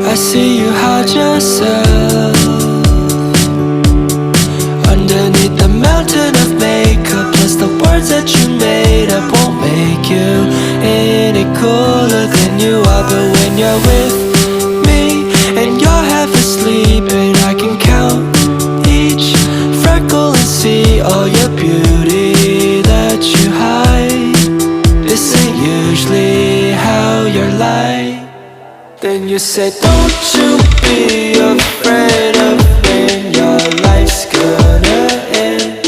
I see you hide yourself underneath the mountain of makeup. Plus the words that you made up won't make you any cooler than you are. But when you're with me and you're half asleep, and I can count each freckle and see all your beauty that you hide. This ain't usually how you're like. Then you said, don't you be afraid of when your life's gonna end.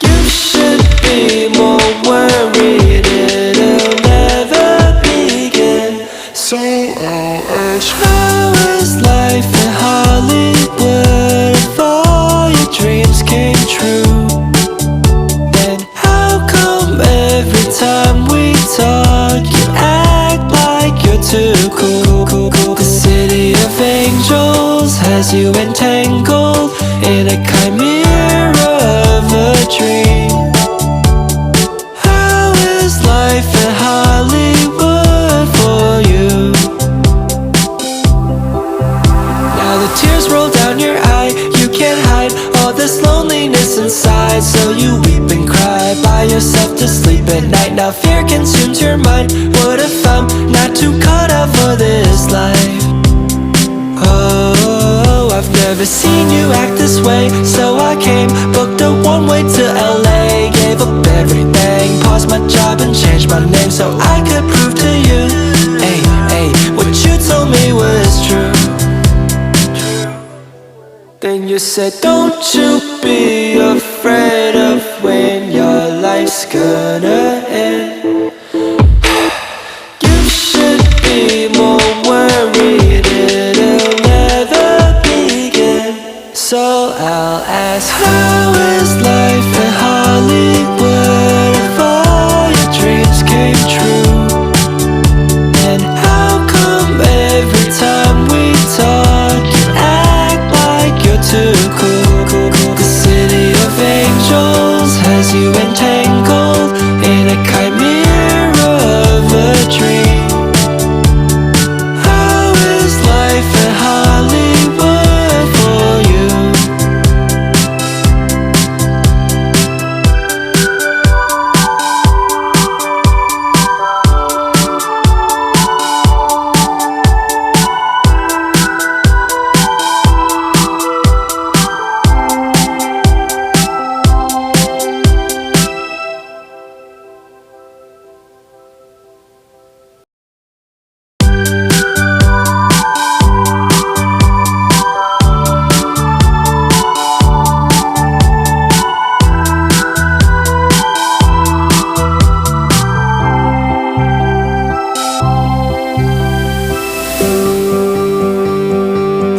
You should be more worried it'll never begin. So I'll ask, how is life in Hollywood if all your dreams came true? Then how come every time we talk you act like you're too cool? The city of angels has you entangled in a chimera of a dream. How is life in Hollywood for you? Now the tears roll down your eye, you can't hide all this loneliness inside. So you weep and cry by yourself to sleep at night. Now fear consumes your mind. What if I'm not too caught up for this life? Oh, I've never seen you act this way. So I came, booked a one-way to LA, gave up everything, paused my job and changed my name so I could prove to you, hey, hey, what you told me was true. Then you said, don't you be afraid of when your life's gonna end. You should be more worried it'll never begin. So I'll ask, how is life in Hollywood if all your dreams came true? And how come every time we talk you act like you're too cool? The city of angels has you entangled in a chimera of a dream. How is life in Hollywood for you?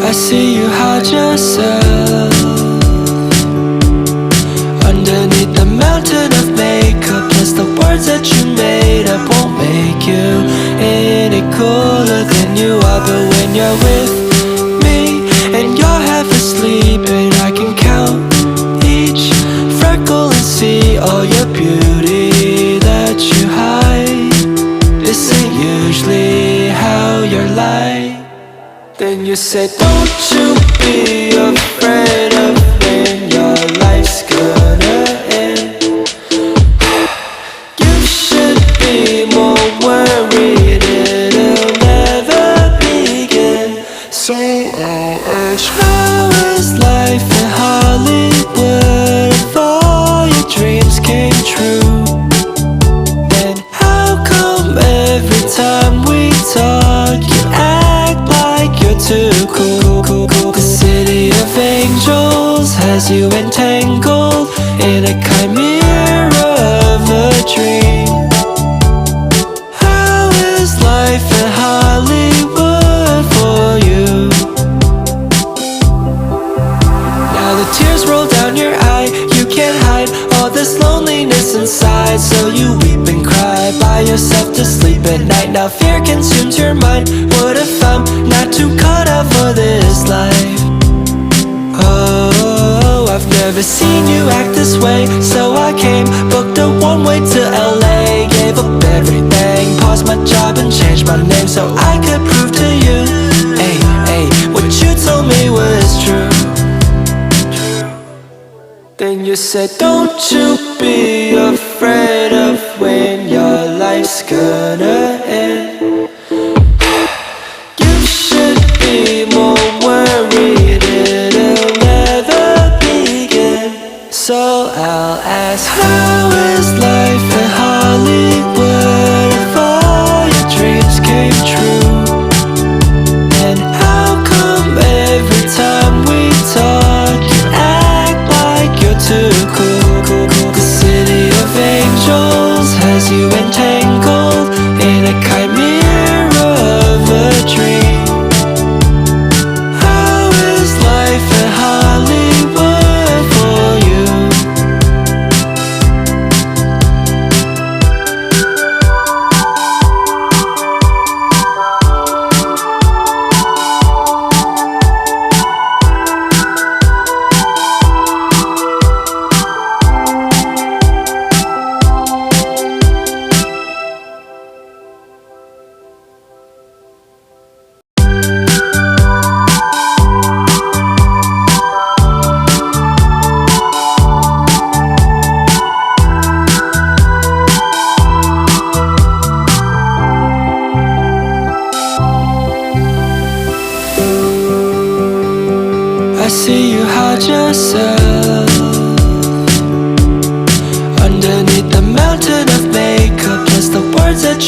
I see you hide yourself underneath the mountain of makeup. Plus the words that you made up won't make you any cooler than you are. But when you're with me and you're half asleep, and I can count each freckle and see all your beauty that you hide. This ain't usually how you're like. Then you said, don't you be afraid of when your life's gonna end. You should be more worried it'll never begin. So I'll ask, how is life in Hollywood if all your dreams came true? Then how come every time we talk you act like you're too cool? The city of angels has you entangled in a chimera of a dream. How is life in Hollywood for you? Now the tears roll down your eye, you can't hide all this loneliness inside. So you weep and cry by yourself to sleep at night. Now fear consumes your mind. What if I'm not too caught up for this life? Oh, I've never seen you act this way. So I came, booked a one-way to LA, gave up everything, paused my job and changed my name so I could prove to you said, don't you be afraid of when your life's gonna end. You should be more worried it'll never begin. So I'll ask, how is life in Hollywood if all your dreams came true? And how come every time we talk you act like you're too cool? The city of angels has you entangled in a chimera of a dream. How is life in Hollywood for you? I see you hide yourself underneath the mountain of makeup, plus the words that